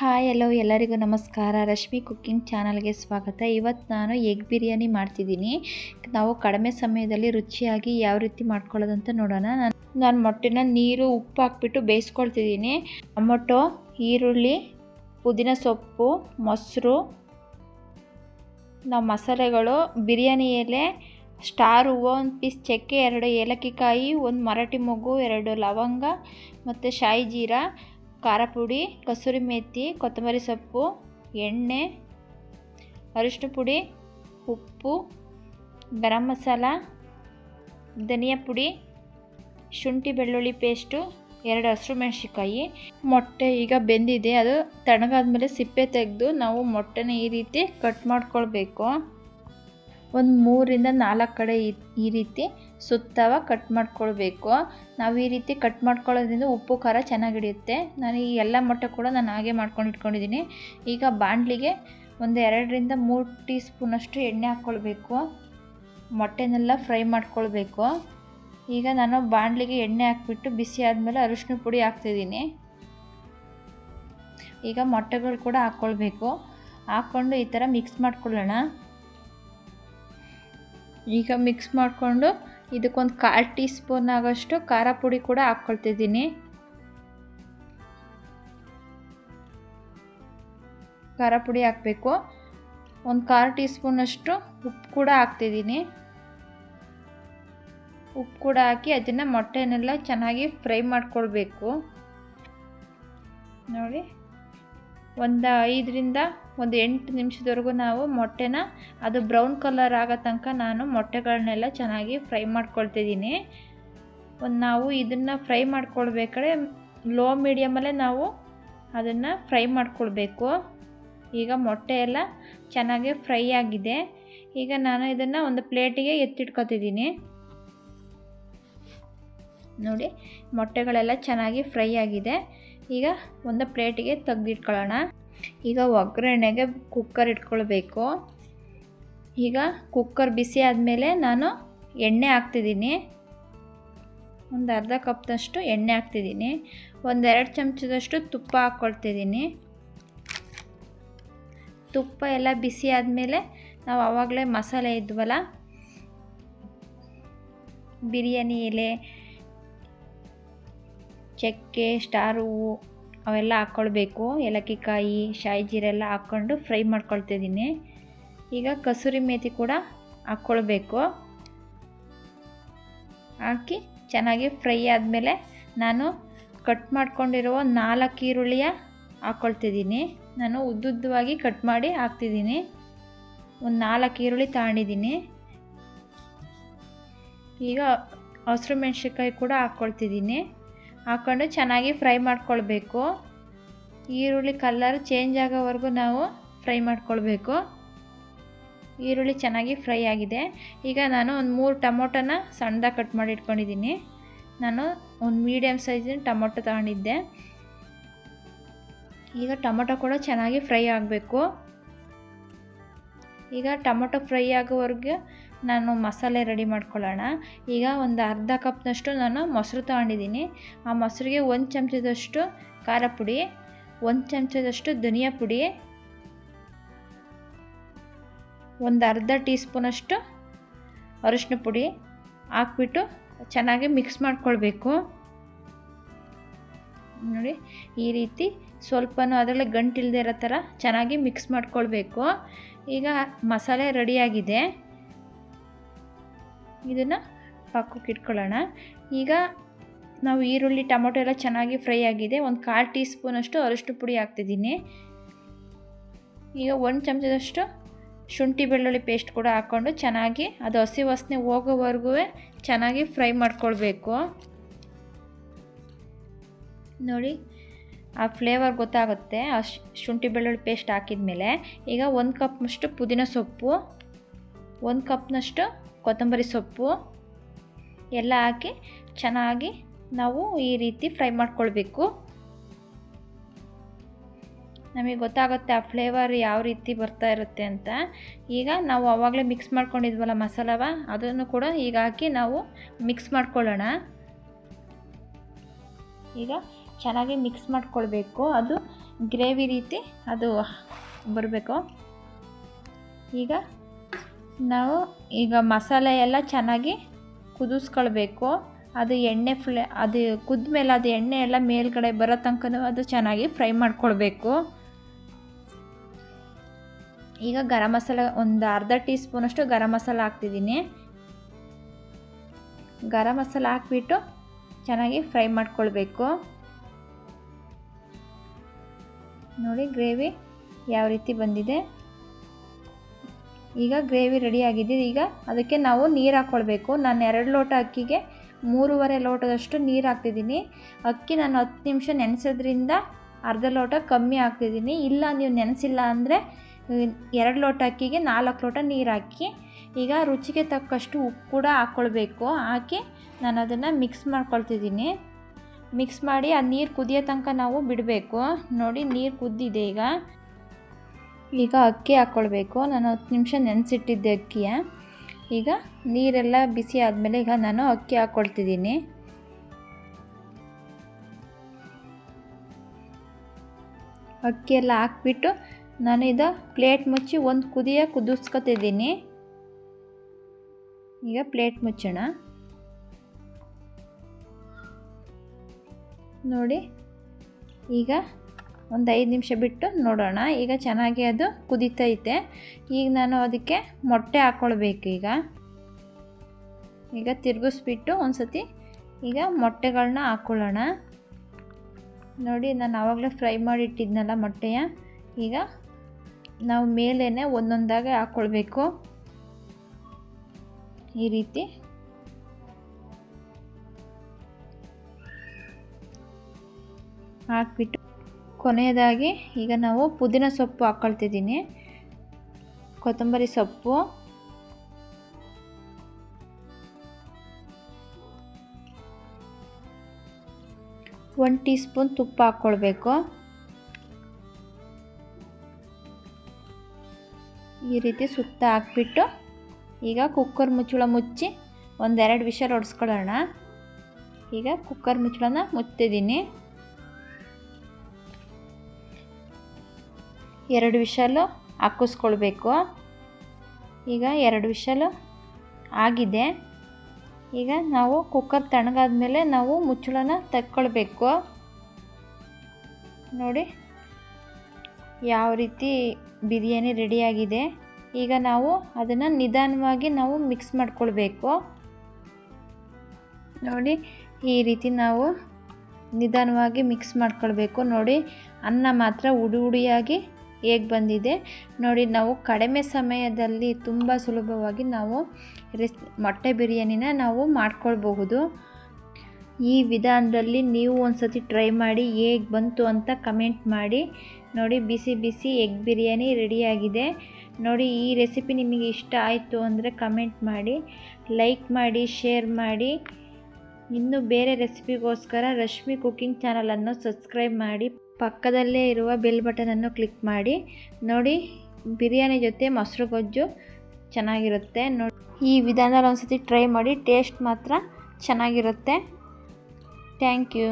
Hi ಎಲ್ಲೋ ಎಲ್ಲರಿಗೂ ನಮಸ್ಕಾರ. Rashmi cooking ಚಾನಲ್ಗೆ ಸ್ವಾಗತ. ಇವತ್ತು ನಾನು ಎಗ್ ಬಿರಿಯಾನಿ ಮಾಡ್ತಿದ್ದೀನಿ. ನಾವು ಕಡಿಮೆ ಸಮಯದಲ್ಲಿ ರುಚಿಯಾಗಿ ಯಾವ ರೀತಿ ಮಾಡ್ಕೊಳ್ಳೋದಂತ ನೋಡೋಣ. ನಾನು ಮೊಟ್ಟೆನ ನೀರು ಉಪ್ಪು ಹಾಕ್ಬಿಟ್ಟು ಬೇಯಿಸ್ಕೊಳ್ತಿದ್ದೀನಿ. ಟೊಮೊಟೊ, ಈರುಳ್ಳಿ, ಪುದೀನ ಸೊಪ್ಪು, ಮೊಸರು, ನಾವು ಮಸಾಲೆಗಳು ಬಿರಿಯಾನಿ ಎಲೆ, ಸ್ಟಾರ್ ಹೂವು, ಒಂದು ಪೀಸ್ ಚಕ್ಕೆ, 2 ಏಲಕ್ಕಿಕಾಯಿ, 1 ಮರಾಠಿ ಮೊಗ್ಗು, 2 ಲವಂಗ ಮತ್ತು ಶಾಯಿ ಜೀರಾ, ಖಾರ ಪುಡಿ, ಕಸೂರಿ ಮೇಥಿ, ಕೊತ್ತಂಬರಿ ಸೊಪ್ಪು, ಎಣ್ಣೆ, ಅರಿಶಿನ ಪುಡಿ, ಉಪ್ಪು, ಗರಂ ಮಸಾಲ, ಧನಿಯಾ ಪುಡಿ, ಶುಂಠಿ ಬೆಳ್ಳುಳ್ಳಿ ಪೇಸ್ಟು, 2 ಹಸಿರು ಮೆಣಸಿನ್ಕಾಯಿ. ಮೊಟ್ಟೆ ಈಗ ಬೆಂದಿದೆ. ಅದು ತಣ್ಣಗಾದ್ಮೇಲೆ ಸಿಪ್ಪೆ ತೆಗೆದು ನಾವು ಮೊಟ್ಟೆನ ಈ ರೀತಿ ಕಟ್ ಮಾಡ್ಕೊಳ್ಬೇಕು. ಒಂದು 3ರಿಂದ 4 ಕಡೆ ಈ ರೀತಿ ಸುತ್ತವ ಕಟ್ ಮಾಡ್ಕೊಳ್ಬೇಕು. ನಾವು ಈ ರೀತಿ ಕಟ್ ಮಾಡ್ಕೊಳ್ಳೋದ್ರಿಂದ ಉಪ್ಪು ಖಾರ ಚೆನ್ನಾಗಿ ಹಿಡಿಯುತ್ತೆ. ನಾನು ಈ ಎಲ್ಲ ಮೊಟ್ಟೆ ಕೂಡ ನಾನು ಹಾಗೆ ಮಾಡ್ಕೊಂಡು ಇಟ್ಕೊಂಡಿದ್ದೀನಿ. ಈಗ ಬಾಣಲಿಗೆ ಒಂದು 2ರಿಂದ 3 ಟೀ ಸ್ಪೂನಷ್ಟು ಎಣ್ಣೆ ಹಾಕ್ಕೊಳ್ಬೇಕು. ಮೊಟ್ಟೆನೆಲ್ಲ ಫ್ರೈ ಮಾಡ್ಕೊಳ್ಬೇಕು. ಈಗ ನಾನು ಬಾಣಲಿಗೆ ಎಣ್ಣೆ ಹಾಕ್ಬಿಟ್ಟು ಬಿಸಿ ಆದಮೇಲೆ ಅರಿಶಿನ ಪುಡಿ ಹಾಕ್ತಿದ್ದೀನಿ. ಈಗ ಮೊಟ್ಟೆಗಳು ಕೂಡ ಹಾಕ್ಕೊಳ್ಬೇಕು. ಹಾಕ್ಕೊಂಡು ಈ ಥರ ಮಿಕ್ಸ್ ಮಾಡ್ಕೊಳ್ಳೋಣ. ಈಗ ಮಿಕ್ಸ್ ಮಾಡಿಕೊಂಡು ಇದಕ್ಕೊಂದು 1/4 ಟೀ ಸ್ಪೂನ್ ಆಗೋಷ್ಟು ಖಾರ ಪುಡಿ ಕೂಡ ಹಾಕ್ಕೊಳ್ತಿದ್ದೀನಿ. ಖಾರ ಪುಡಿ ಹಾಕಬೇಕು. ಒಂದು 1/4 ಟೀ ಸ್ಪೂನಷ್ಟು ಉಪ್ಪು ಕೂಡ ಹಾಕ್ತಿದ್ದೀನಿ. ಉಪ್ಪು ಕೂಡ ಹಾಕಿ ಅದನ್ನು ಮೊಟ್ಟೆನೆಲ್ಲ ಚೆನ್ನಾಗಿ ಫ್ರೈ ಮಾಡ್ಕೊಳ್ಬೇಕು. ನೋಡಿ, ಒಂದು 5ರಿಂದ 8 ನಿಮಿಷದವರೆಗೂ ನಾವು ಮೊಟ್ಟೆನ ಅದು ಬ್ರೌನ್ ಕಲರ್ ಆಗೋ ತನಕ ನಾನು ಮೊಟ್ಟೆಗಳನ್ನೆಲ್ಲ ಚೆನ್ನಾಗಿ ಫ್ರೈ ಮಾಡ್ಕೊಳ್ತಿದ್ದೀನಿ. ನಾವು ಇದನ್ನು ಫ್ರೈ ಮಾಡ್ಕೊಳ್ಬೇಕಾದ್ರೆ ಲೋ ಮೀಡಿಯಮಲ್ಲೇ ನಾವು ಅದನ್ನು ಫ್ರೈ ಮಾಡ್ಕೊಳ್ಬೇಕು. ಈಗ ಮೊಟ್ಟೆ ಎಲ್ಲ ಚೆನ್ನಾಗಿ ಫ್ರೈ ಆಗಿದೆ. ಈಗ ನಾನು ಇದನ್ನು ಒಂದು ಪ್ಲೇಟಿಗೆ ಎತ್ತಿಟ್ಕೊತಿದ್ದೀನಿ. ನೋಡಿ, ಮೊಟ್ಟೆಗಳೆಲ್ಲ ಚೆನ್ನಾಗಿ ಫ್ರೈ ಆಗಿದೆ. ಈಗ ಒಂದು ಪ್ಲೇಟಿಗೆ ತೆಗೆದಿಟ್ಕೊಳ್ಳೋಣ. ಈಗ ಒಗ್ಗರಣೆಗೆ ಕುಕ್ಕರ್ ಇಟ್ಕೊಳ್ಬೇಕು. ಈಗ ಕುಕ್ಕರ್ ಬಿಸಿ ಆದಮೇಲೆ ನಾನು ಎಣ್ಣೆ ಹಾಕ್ತಿದ್ದೀನಿ. ಒಂದು ಅರ್ಧ ಕಪ್ನಷ್ಟು ಎಣ್ಣೆ ಹಾಕ್ತಿದ್ದೀನಿ. ಒಂದು 2 ಚಮಚದಷ್ಟು ತುಪ್ಪ ಹಾಕ್ಕೊಳ್ತಿದ್ದೀನಿ. ತುಪ್ಪ ಎಲ್ಲ ಬಿಸಿ ಆದಮೇಲೆ ನಾವು ಆವಾಗಲೇ ಮಸಾಲೆ ಇದ್ವಲ್ಲ, ಬಿರಿಯಾನಿ ಎಲೆ, ಚಕ್ಕೆ, ಸ್ಟಾರ್ ಹೂವು ಅವೆಲ್ಲ ಹಾಕ್ಕೊಳ್ಬೇಕು. ಏಲಕ್ಕಿಕಾಯಿ, ಶಾಯಿ ಜೀರೆ ಎಲ್ಲ ಹಾಕ್ಕೊಂಡು ಫ್ರೈ ಮಾಡ್ಕೊಳ್ತಿದ್ದೀನಿ. ಈಗ ಕಸೂರಿ ಮೇಥಿ ಕೂಡ ಹಾಕ್ಕೊಳ್ಬೇಕು. ಹಾಕಿ ಚೆನ್ನಾಗಿ ಫ್ರೈ ಆದಮೇಲೆ ನಾನು ಕಟ್ ಮಾಡ್ಕೊಂಡಿರುವ 4 ಈರುಳ್ಳಿಯ ಹಾಕ್ಕೊಳ್ತಿದ್ದೀನಿ. ನಾನು ಉದ್ದುದ್ದವಾಗಿ ಕಟ್ ಮಾಡಿ ಹಾಕ್ತಿದ್ದೀನಿ. ಒಂದು 4 ಈರುಳ್ಳಿ ತಗೊಂಡಿದ್ದೀನಿ. ಈಗ ಹಸಿರು ಮೆಣಸಿನ್ಕಾಯಿ ಕೂಡ ಹಾಕ್ಕೊಳ್ತಿದ್ದೀನಿ. ಹಾಕ್ಕೊಂಡು ಚೆನ್ನಾಗಿ ಫ್ರೈ ಮಾಡ್ಕೊಳ್ಬೇಕು. ಈರುಳ್ಳಿ ಕಲರ್ ಚೇಂಜ್ ಆಗೋವರೆಗೂ ನಾವು ಫ್ರೈ ಮಾಡ್ಕೊಳ್ಬೇಕು. ಈರುಳ್ಳಿ ಚೆನ್ನಾಗಿ ಫ್ರೈ ಆಗಿದೆ. ಈಗ ನಾನು ಒಂದು 3 ಟೊಮೊಟೊನ ಸಣ್ಣದಾಗಿ ಕಟ್ ಮಾಡಿ ಇಟ್ಕೊಂಡಿದ್ದೀನಿ. ನಾನು ಒಂದು ಮೀಡಿಯಮ್ ಸೈಜಿನ ಟೊಮೊಟೊ ತಗೊಂಡಿದ್ದೆ. ಈಗ ಟೊಮೊಟೊ ಕೂಡ ಚೆನ್ನಾಗಿ ಫ್ರೈ ಆಗಬೇಕು. ಈಗ ಟೊಮೊಟೊ ಫ್ರೈ ಆಗೋವರೆಗೆ ನಾನು ಮಸಾಲೆ ರೆಡಿ ಮಾಡ್ಕೊಳ್ಳೋಣ. ಈಗ ಒಂದು ಅರ್ಧ ಕಪ್ನಷ್ಟು ನಾನು ಮೊಸರು ತಗೊಂಡಿದ್ದೀನಿ. ಆ ಮೊಸರಿಗೆ 1 ಚಮಚದಷ್ಟು ಖಾರ ಪುಡಿ, 1 ಚಮಚದಷ್ಟು ಧನಿಯಾ ಪುಡಿ, ಒಂದು ಅರ್ಧ ಟೀ ಸ್ಪೂನಷ್ಟು ಅರಿಶಿನ ಪುಡಿ ಹಾಕ್ಬಿಟ್ಟು ಚೆನ್ನಾಗಿ ಮಿಕ್ಸ್ ಮಾಡ್ಕೊಳ್ಬೇಕು. ನೋಡಿ, ಈ ರೀತಿ ಸ್ವಲ್ಪನೂ ಅದರಲ್ಲೇ ಗಂಟಿಲ್ಲದೆ ಇರೋ ಥರ ಚೆನ್ನಾಗಿ ಮಿಕ್ಸ್ ಮಾಡ್ಕೊಳ್ಬೇಕು. ಈಗ ಮಸಾಲೆ ರೆಡಿಯಾಗಿದೆ. ಇದನ್ನು ಪಕ್ಕಕ್ಕೆ ಇಟ್ಕೊಳ್ಳೋಣ. ಈಗ ನಾವು ಈರುಳ್ಳಿ ಟೊಮೊಟೊ ಎಲ್ಲ ಚೆನ್ನಾಗಿ ಫ್ರೈ ಆಗಿದೆ. ಒಂದು 1/4 ಟೀ ಸ್ಪೂನಷ್ಟು ಅರಿಶಿನ ಪುಡಿ ಹಾಕ್ತಿದ್ದೀನಿ. ಈಗ 1 ಚಮಚದಷ್ಟು ಶುಂಠಿ ಬೆಳ್ಳುಳ್ಳಿ ಪೇಸ್ಟ್ ಕೂಡ ಹಾಕ್ಕೊಂಡು ಚೆನ್ನಾಗಿ ಅದು ಹಸಿ ವಾಸನೆ ಹೋಗೋವರೆಗೂ ಚೆನ್ನಾಗಿ ಫ್ರೈ ಮಾಡ್ಕೊಳ್ಬೇಕು. ನೋಡಿ, ಆ ಫ್ಲೇವರ್ ಗೊತ್ತಾಗುತ್ತೆ ಆ ಶುಂಠಿ ಬೆಳ್ಳುಳ್ಳಿ ಪೇಸ್ಟ್ ಹಾಕಿದ ಮೇಲೆ. ಈಗ 1 ಕಪ್ನಷ್ಟು ಪುದೀನ ಸೊಪ್ಪು, 1 ಕಪ್ನಷ್ಟು ಕೊತ್ತಂಬರಿ ಸೊಪ್ಪು ಎಲ್ಲ ಹಾಕಿ ಚೆನ್ನಾಗಿ ನಾವು ಈ ರೀತಿ ಫ್ರೈ ಮಾಡ್ಕೊಳ್ಬೇಕು. ನಮಗೆ ಗೊತ್ತಾಗುತ್ತೆ ಆ ಫ್ಲೇವರ್ ಯಾವ ರೀತಿ ಬರ್ತಾ ಇರುತ್ತೆ ಅಂತ. ಈಗ ನಾವು ಆವಾಗಲೇ ಮಿಕ್ಸ್ ಮಾಡ್ಕೊಂಡಿದ್ವಲ್ಲ ಮಸಾಲವ, ಅದನ್ನು ಕೂಡ ಈಗ ಹಾಕಿ ನಾವು ಮಿಕ್ಸ್ ಮಾಡ್ಕೊಳ್ಳೋಣ. ಈಗ ಚೆನ್ನಾಗಿ ಮಿಕ್ಸ್ ಮಾಡ್ಕೊಳ್ಬೇಕು. ಅದು ಗ್ರೇವಿ ರೀತಿ ಅದು ಬರಬೇಕು. ಈಗ ಮಸಾಲೆ ಎಲ್ಲ ಚೆನ್ನಾಗಿ ಕುದಿಸ್ಕೊಳ್ಬೇಕು. ಅದು ಎಣ್ಣೆ ಅದು ಕುದ್ದ ಮೇಲೆ ಅದು ಎಣ್ಣೆ ಎಲ್ಲ ಮೇಲ್ಗಡೆ ಬರೋ ತನಕ ಅದು ಚೆನ್ನಾಗಿ ಫ್ರೈ ಮಾಡ್ಕೊಳ್ಬೇಕು. ಈಗ ಗರಂ ಮಸಾಲ ಒಂದು ಅರ್ಧ ಟೀ ಸ್ಪೂನಷ್ಟು ಗರಂ ಮಸಾಲ ಹಾಕ್ತಿದ್ದೀನಿ. ಗರಂ ಮಸಾಲ ಹಾಕ್ಬಿಟ್ಟು ಚೆನ್ನಾಗಿ ಫ್ರೈ ಮಾಡ್ಕೊಳ್ಬೇಕು. ನೋಡಿ ಗ್ರೇವಿ ಯಾವ ರೀತಿ ಬಂದಿದೆ. ಈಗ ಗ್ರೇವಿ ರೆಡಿಯಾಗಿದೆ. ಈಗ ಅದಕ್ಕೆ ನಾವು ನೀರು ಹಾಕ್ಕೊಳ್ಬೇಕು. ನಾನು 2 ಲೋಟ ಅಕ್ಕಿಗೆ 3.5 ಲೋಟದಷ್ಟು ನೀರು ಹಾಕ್ತಿದ್ದೀನಿ. ಅಕ್ಕಿ ನಾನು 10 ನಿಮಿಷ ನೆನೆಸೋದ್ರಿಂದ ಅರ್ಧ ಲೋಟ ಕಮ್ಮಿ ಹಾಕ್ತಿದ್ದೀನಿ. ಇಲ್ಲ ನೀವು ನೆನೆಸಿಲ್ಲ ಅಂದರೆ 2 ಲೋಟ ಅಕ್ಕಿಗೆ 4 ಲೋಟ ನೀರು ಹಾಕಿ. ಈಗ ರುಚಿಗೆ ತಕ್ಕಷ್ಟು ಉಪ್ಪು ಕೂಡ ಹಾಕ್ಕೊಳ್ಬೇಕು. ಹಾಕಿ ನಾನು ಅದನ್ನು ಮಿಕ್ಸ್ ಮಾಡ್ಕೊಳ್ತಿದ್ದೀನಿ. ಮಿಕ್ಸ್ ಮಾಡಿ ಆ ನೀರು ಕುದಿಯೋ ತನಕ ನಾವು ಬಿಡಬೇಕು. ನೋಡಿ ನೀರು ಕುದ್ದಿದೆ. ಈಗ ಅಕ್ಕಿ ಹಾಕ್ಕೊಳ್ಬೇಕು. ನಾನು 10 ನಿಮಿಷ ನೆನೆಸಿಟ್ಟಿದ್ದೆ ಅಕ್ಕಿಯ. ಈಗ ನೀರೆಲ್ಲ ಬಿಸಿ ಆದಮೇಲೆ ಈಗ ನಾನು ಅಕ್ಕಿ ಹಾಕ್ಕೊಳ್ತಿದ್ದೀನಿ. ಅಕ್ಕಿ ಎಲ್ಲ ಹಾಕ್ಬಿಟ್ಟು ನಾನು ಪ್ಲೇಟ್ ಮುಚ್ಚಿ ಒಂದು ಕುದಿಸ್ಕೊತಿದ್ದೀನಿ. ಈಗ ಪ್ಲೇಟ್ ಮುಚ್ಚೋಣ. ನೋಡಿ ಈಗ ಒಂದು 5 ನಿಮಿಷ ಬಿಟ್ಟು ನೋಡೋಣ. ಈಗ ಚೆನ್ನಾಗಿ ಅದು ಕುದೀತೈತೆ. ಈಗ ನಾನು ಅದಕ್ಕೆ ಮೊಟ್ಟೆ ಹಾಕ್ಕೊಳ್ಬೇಕು. ಈಗ ತಿರುಗಿಸ್ಬಿಟ್ಟು ಒಂದು ಸತಿ ಈಗ ಮೊಟ್ಟೆಗಳನ್ನ ಹಾಕ್ಕೊಳ್ಳೋಣ. ನೋಡಿ ನಾನು ಆವಾಗಲೇ ಫ್ರೈ ಮಾಡಿ ಇಟ್ಟಿದ್ನಲ್ಲ ಮೊಟ್ಟೆಯ. ಈಗ ನಾವು ಮೇಲೇ ಒಂದೊಂದಾಗಿ ಹಾಕ್ಕೊಳ್ಬೇಕು. ಈ ರೀತಿ ಹಾಕ್ಬಿಟ್ಟು ಕೊನೆಯದಾಗಿ ಈಗ ನಾವು ಪುದೀನ ಸೊಪ್ಪು ಹಾಕ್ಕೊಳ್ತಿದ್ದೀನಿ. ಕೊತ್ತಂಬರಿ ಸೊಪ್ಪು, ಒಂದು ಟೀ ಸ್ಪೂನ್ ತುಪ್ಪ ಹಾಕ್ಕೊಳ್ಬೇಕು. ಈ ರೀತಿ ಸುತ್ತ ಹಾಕ್ಬಿಟ್ಟು ಈಗ ಕುಕ್ಕರ್ ಮುಚ್ಚಳ ಮುಚ್ಚಿ 1-2 ವಿಷಲ್ ಹೊಡೆಸ್ಕೊಳ್ಳೋಣ. ಈಗ ಕುಕ್ಕರ್ ಮುಚ್ಚಳನ ಮುಚ್ತಿದ್ದೀನಿ. 2 ವಿಷಲು ಹಾಕಿಸ್ಕೊಳ್ಬೇಕು. ಈಗ 2 ವಿಷಲು ಆಗಿದೆ. ಈಗ ನಾವು ಕುಕ್ಕರ್ ತಣ್ಣಗಾದ್ಮೇಲೆ ನಾವು ಮುಚ್ಚಳನ ತೆಕ್ಕೊಳ್ಬೇಕು. ನೋಡಿ ಯಾವ ರೀತಿ ಬಿರಿಯಾನಿ ರೆಡಿಯಾಗಿದೆ. ಈಗ ನಾವು ಅದನ್ನು ನಿಧಾನವಾಗಿ ನಾವು ಮಿಕ್ಸ್ ಮಾಡ್ಕೊಳ್ಬೇಕು. ನೋಡಿ ಈ ರೀತಿ ನಾವು ನಿಧಾನವಾಗಿ ಮಿಕ್ಸ್ ಮಾಡ್ಕೊಳ್ಬೇಕು. ನೋಡಿ ಅನ್ನ ಮಾತ್ರ ಉಡಿಯಾಗಿ ಹೇಗೆ ಬಂದಿದೆ ನೋಡಿ. ನಾವು ಕಡಿಮೆ ಸಮಯದಲ್ಲಿ ತುಂಬ ಸುಲಭವಾಗಿ ನಾವು ಮೊಟ್ಟೆ ಬಿರಿಯಾನಿನ ನಾವು ಮಾಡ್ಕೊಳ್ಬಹುದು. ಈ ವಿಧಾನದಲ್ಲಿ ನೀವು ಒಂದು ಸತಿ ಟ್ರೈ ಮಾಡಿ ಹೇಗೆ ಬಂತು ಅಂತ ಕಮೆಂಟ್ ಮಾಡಿ. ನೋಡಿ ಬಿಸಿ ಬಿಸಿ ಎಗ್ ಬಿರಿಯಾನಿ ರೆಡಿಯಾಗಿದೆ. ನೋಡಿ ಈ ರೆಸಿಪಿ ನಿಮಗೆ ಇಷ್ಟ ಆಯಿತು ಅಂದರೆ ಕಮೆಂಟ್ ಮಾಡಿ, ಲೈಕ್ ಮಾಡಿ, ಶೇರ್ ಮಾಡಿ. ಇನ್ನು ಬೇರೆ ರೆಸಿಪಿಗೋಸ್ಕರ ರಶ್ಮಿ ಕುಕಿಂಗ್ ಚಾನಲನ್ನು ಸಬ್ಸ್ಕ್ರೈಬ್ ಮಾಡಿ. ಪಕ್ಕದಲ್ಲೇ ಇರುವ ಬೆಲ್ ಬಟನನ್ನು ಕ್ಲಿಕ್ ಮಾಡಿ. ನೋಡಿ ಬಿರಿಯಾನಿ ಜೊತೆ ಮೊಸರು ಗೊಜ್ಜು ಚೆನ್ನಾಗಿರುತ್ತೆ. ನೋಡಿ ಈ ವಿಧಾನದಲ್ಲಿ ಒಂದು ಸತಿ ಟ್ರೈ ಮಾಡಿ. ಟೇಸ್ಟ್ ಮಾತ್ರ ಚೆನ್ನಾಗಿರುತ್ತೆ. Thank you.